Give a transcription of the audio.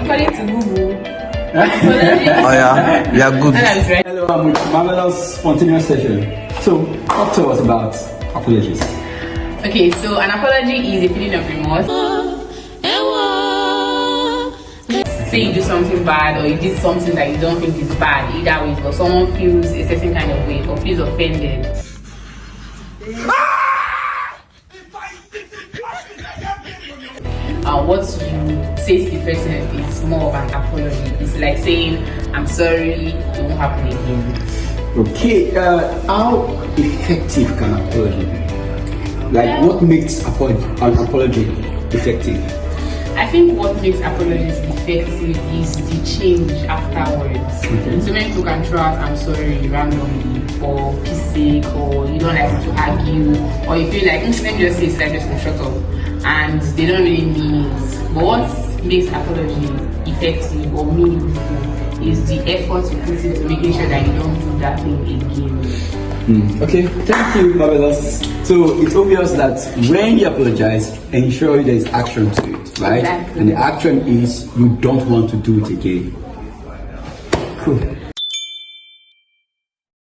According to Google, apology. Oh yeah, we are good. Hello, I'm with Marvelous Spontaneous Session. So, talk to us about apologies. Okay, so an apology is a feeling of remorse. Say you do something bad or you did something that you don't think is bad, either way, or someone feels a certain kind of way or feels offended. What you say to the person is more of an apology. It's like saying, I'm sorry, it won't happen again. Okay, how effective can apology be? Like, what makes an apology effective? I think what makes apologies effective is the change afterwards. Okay. So many people can throw out I'm sorry randomly for peace sake, or you don't like to argue, or you feel like let me just say it's like just shut up, and they don't really mean it. But what makes apology effective or meaningful is the effort you put into making sure that you don't do that thing again. Okay, thank you, Marvelous. So it's obvious that when you apologize, ensure there is action to it, right? Exactly. And the action is you don't want to do it again. Cool.